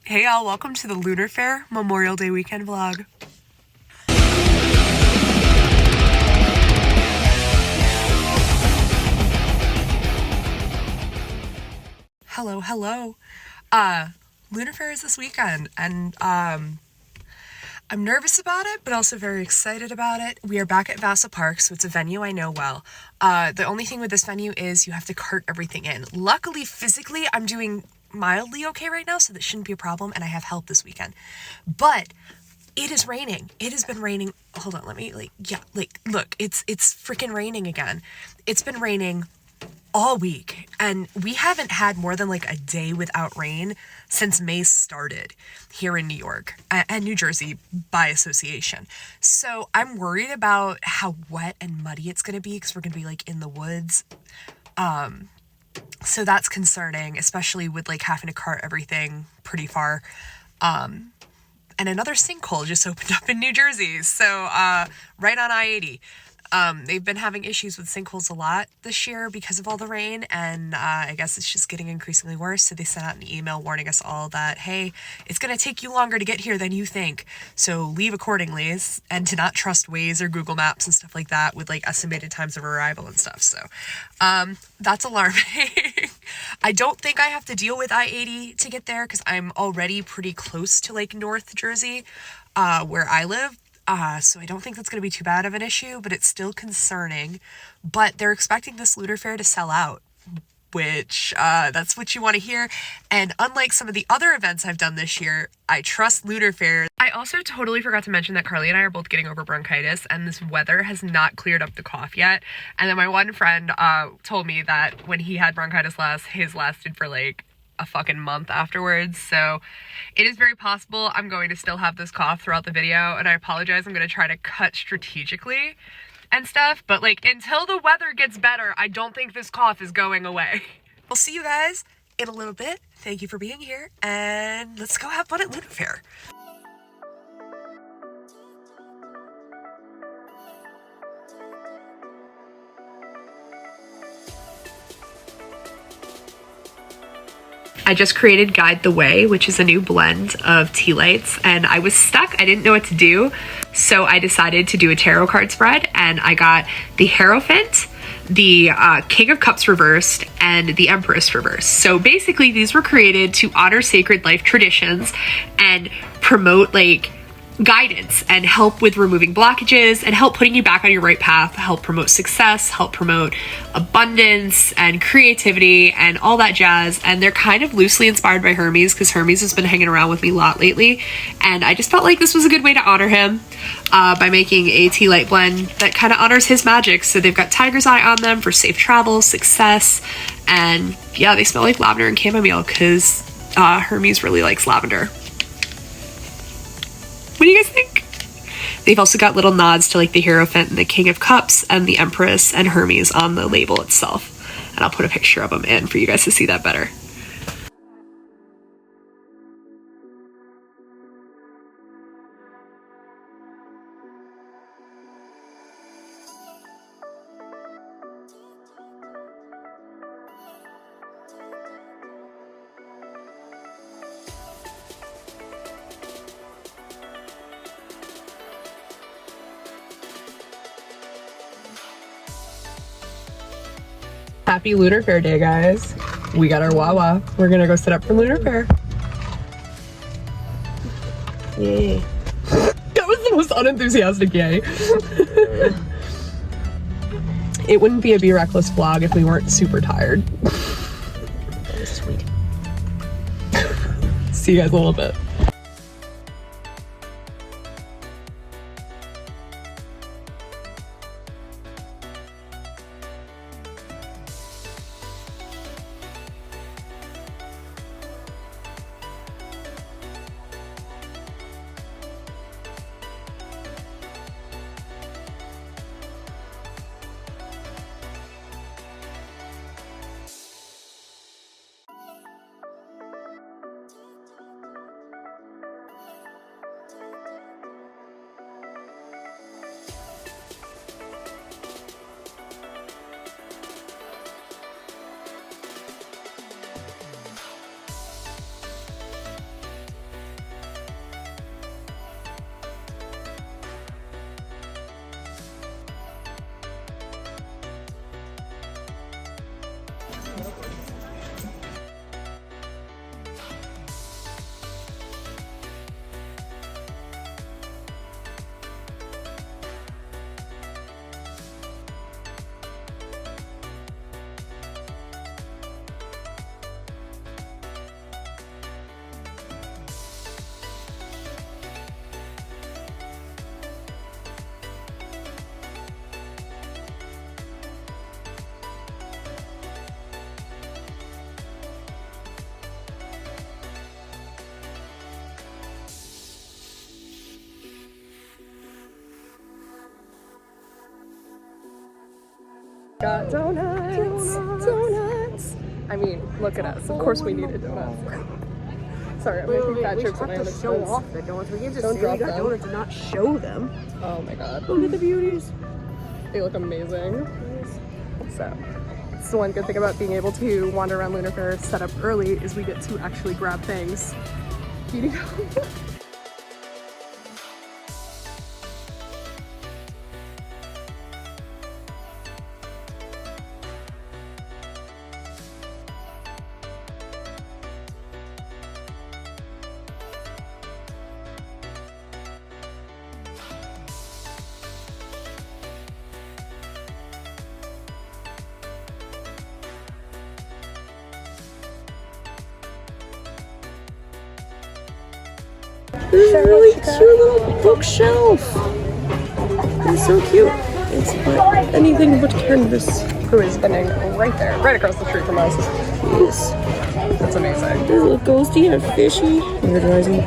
Hey y'all, welcome to the Lunar Faire Memorial Day weekend vlog. Hello. Lunar Faire is this weekend, and I'm nervous about it, but also very excited about it. We are back at Vasa Park, so it's a venue I know well. The only thing with this venue is you have to cart everything in. Luckily, physically, I'm doing mildly okay right now, so that shouldn't be a problem, and I have help this weekend. But it is raining. It has been raining. Hold on, look, it's freaking raining again. It's been raining all week, and we haven't had more than like a day without rain since May started here in New York and New Jersey by association. So I'm worried about how wet and muddy it's going to be because we're going to be like in the woods. So that's concerning, especially with like having to cart everything pretty far. And another sinkhole just opened up in New Jersey. So right on I-80. They've been having issues with sinkholes a lot this year because of all the rain, and I guess it's just getting increasingly worse. So they sent out an email warning us all that, hey, it's going to take you longer to get here than you think, so leave accordingly, and to not trust Waze or Google Maps and stuff like that with like estimated times of arrival and stuff. So that's alarming. I don't think I have to deal with I-80 to get there because I'm already pretty close to like North Jersey, where I live. So I don't think that's going to be too bad of an issue, but it's still concerning. But they're expecting this Lunar Faire to sell out, which that's what you want to hear. And unlike some of the other events I've done this year, I trust Lunar Faire. I also totally forgot to mention that Carly and I are both getting over bronchitis, and this weather has not cleared up the cough yet. And then my one friend told me that when he had bronchitis last, his lasted for like a fucking month afterwards. So it is very possible I'm going to still have this cough throughout the video, and I apologize. I'm going to try to cut strategically and stuff, but like until the weather gets better, I don't think this cough is going away. We'll see you guys in a little bit. Thank you for being here, and let's go have fun at Lunar Faire. I just created Guide the Way, which is a new blend of tea lights, and I was stuck. I didn't know what to do, so I decided to do a tarot card spread, and I got the Hierophant, the King of Cups reversed, and the Empress reversed. So basically these were created to honor sacred life traditions and promote like guidance and help with removing blockages and help putting you back on your right path, help promote success, help promote abundance and creativity and all that jazz. And they're kind of loosely inspired by Hermes because Hermes has been hanging around with me a lot lately, and I just felt like this was a good way to honor him by making a tea light blend that kind of honors his magic. So they've got tiger's eye on them for safe travel, success, and yeah, they smell like lavender and chamomile because Hermes really likes lavender. What do you guys think? They've also got little nods to like the Hierophant and the King of Cups and the Empress and Hermes on the label itself. And I'll put a picture of them in for you guys to see that better. Happy Lunar Faire Day, guys. We got our Wawa. We're gonna go set up for Lunar Faire. Yay. That was the most unenthusiastic yay. It wouldn't be a Be Reckless vlog if we weren't super tired. That is sweet. See you guys in a little bit. Got donuts. I mean, look at us. Of course we needed donuts. Sorry, I'm making fat jokes at my own expense. Show off the donuts. We can't just Don't say drop we got them. donuts and not show them. Oh my god. Look at the beauties. They look amazing. So, it's the one good thing about being able to wander around Lunar Faire set up early is we get to actually grab things. Eating out. This is a really cute little bookshelf. It's so cute. It's anything but canvas. Who is spinning right there, right across the street from us. Yes. That's amazing. There's a little ghosty and a fishy. Energizing.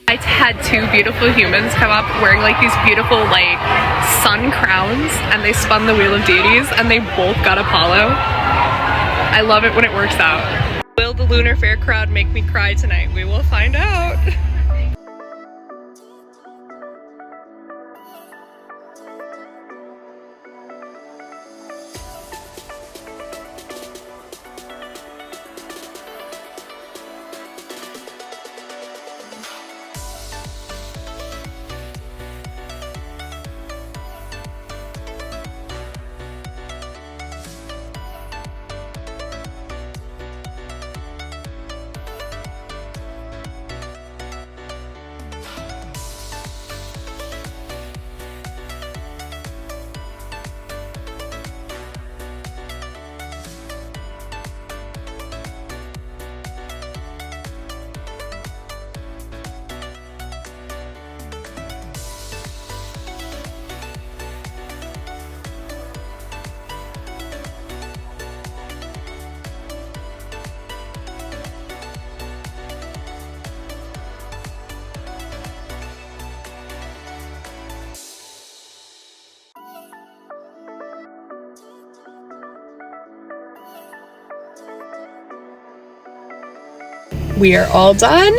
I had two beautiful humans come up wearing like these beautiful like sun crowns, and they spun the Wheel of Deities and they both got Apollo. I love it when it works out. Will the Lunar Faire crowd make me cry tonight? We will find out. We are all done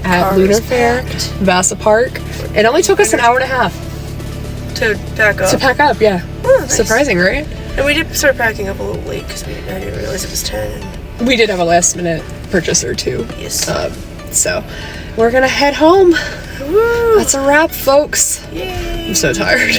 at Lunar Faire, Vasa Park. It only took us an hour and a half To pack up. to pack up, yeah. Oh, nice. Surprising, right? And we did start packing up a little late because I didn't realize it was 10. We did have a last minute purchase or two. Yes. So we're gonna head home. Woo! That's a wrap, folks. Yay! I'm so tired.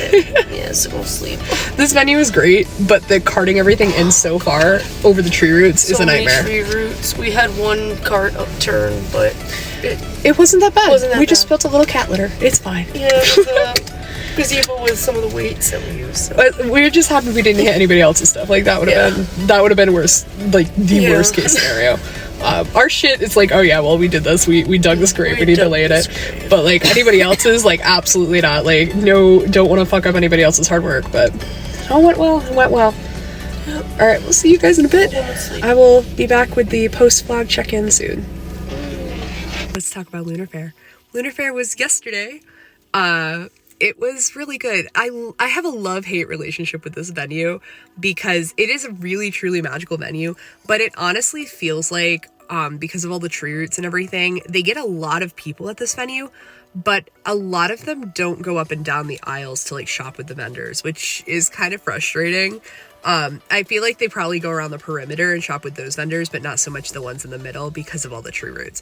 Yeah, so go sleep. This venue is great, but the carting everything in so far over the tree roots is a nightmare. So many tree roots. We had one cart upturn, but It wasn't that bad. Wasn't that we just bad. built a little cat litter. It's fine. yeah, the gazebo with some of the weights that we used. So. But we're just happy we didn't hit anybody else's stuff. Like that would have been worse. Like the worst case scenario. Our shit is like, oh yeah, well we did this. We dug this grave. We need to lay in it. But like anybody else's, like absolutely not. Like no, don't want to fuck up anybody else's hard work. But it all went well. It went well. Yep. All right, we'll see you guys in a bit. I will be back with the post-vlog check-in soon. Let's talk about Lunar Faire. Lunar Faire was yesterday. it was really good. I have a love-hate relationship with this venue because it is a really, truly magical venue, but it honestly feels like, because of all the tree roots and everything, they get a lot of people at this venue, but a lot of them don't go up and down the aisles to like shop with the vendors, which is kind of frustrating. I feel like they probably go around the perimeter and shop with those vendors, but not so much the ones in the middle because of all the tree roots.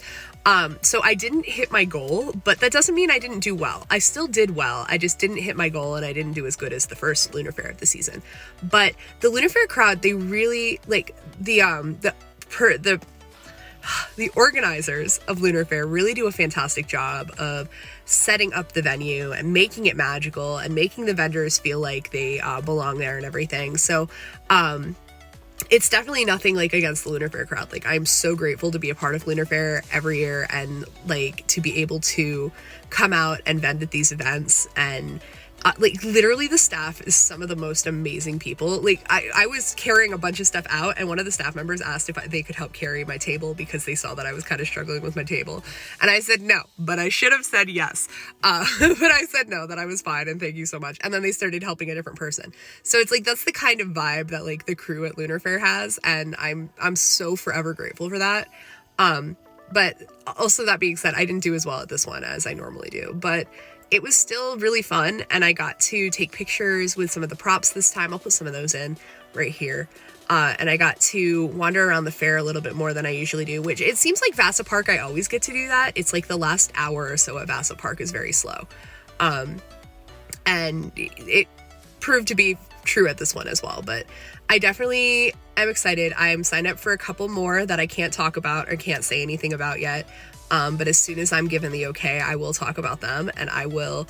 So I didn't hit my goal, but that doesn't mean I didn't do well. I still did well. I just didn't hit my goal, and I didn't do as good as the first Lunar Faire of the season. But the Lunar Faire crowd, they really like the organizers of Lunar Faire really do a fantastic job of setting up the venue and making it magical and making the vendors feel like they belong there and everything. So it's definitely nothing like against the Lunar Faire crowd. Like, I'm so grateful to be a part of Lunar Faire every year and like to be able to come out and vend at these events. And like, literally the staff is some of the most amazing people. Like, I was carrying a bunch of stuff out, and one of the staff members asked if they could help carry my table because they saw that I was kind of struggling with my table. And I said no, but I should have said yes. But I said no, that I was fine, and thank you so much. And then they started helping a different person. So it's like, that's the kind of vibe that like the crew at Lunar Faire has, and I'm so forever grateful for that. But also, that being said, I didn't do as well at this one as I normally do, but it was still really fun, and I got to take pictures with some of the props this time. I'll put some of those in right here. And I got to wander around the fair a little bit more than I usually do, which it seems like Vassar Park, I always get to do that. It's like the last hour or so at Vassar Park is very slow. And it proved to be true at this one as well, but I definitely am excited. I'm signed up for a couple more that I can't talk about or can't say anything about yet. But as soon as I'm given the okay, I will talk about them, and I will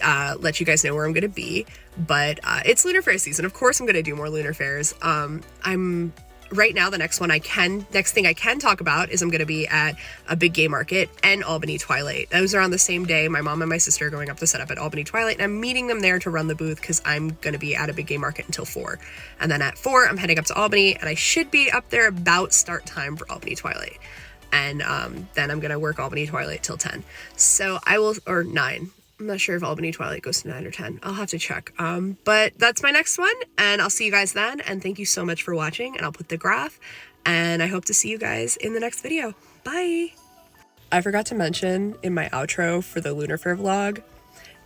let you guys know where I'm going to be. But it's Lunar Faire season. Of course, I'm going to do more Lunar Fairs. I'm right now, the next thing I can talk about is I'm going to be at a big game market and Albany Twilight. Those are on the same day. My mom and my sister are going up to set up at Albany Twilight, and I'm meeting them there to run the booth because I'm going to be at a big game market until 4. And then at 4, I'm heading up to Albany, and I should be up there about start time for Albany Twilight. And then I'm going to work Albany Twilight till 10. So I will, or 9. I'm not sure if Albany Twilight goes to 9 or 10. I'll have to check. But that's my next one, and I'll see you guys then. And thank you so much for watching, and I'll put the graph, and I hope to see you guys in the next video. Bye! I forgot to mention in my outro for the Lunar Faire vlog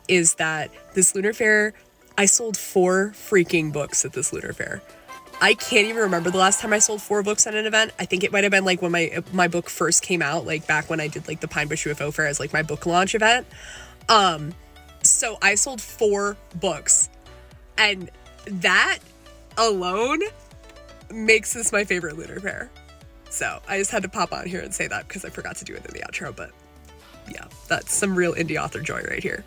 is that this Lunar Faire, I sold 4 freaking books at this Lunar Faire. I can't even remember the last time I sold 4 books at an event. I think it might have been like when my book first came out, like back when I did like the Pine Bush UFO Fair as like my book launch event. So I sold 4 books, and that alone makes this my favorite Lunar Faire. So I just had to pop on here and say that because I forgot to do it in the outro, but yeah, that's some real indie author joy right here.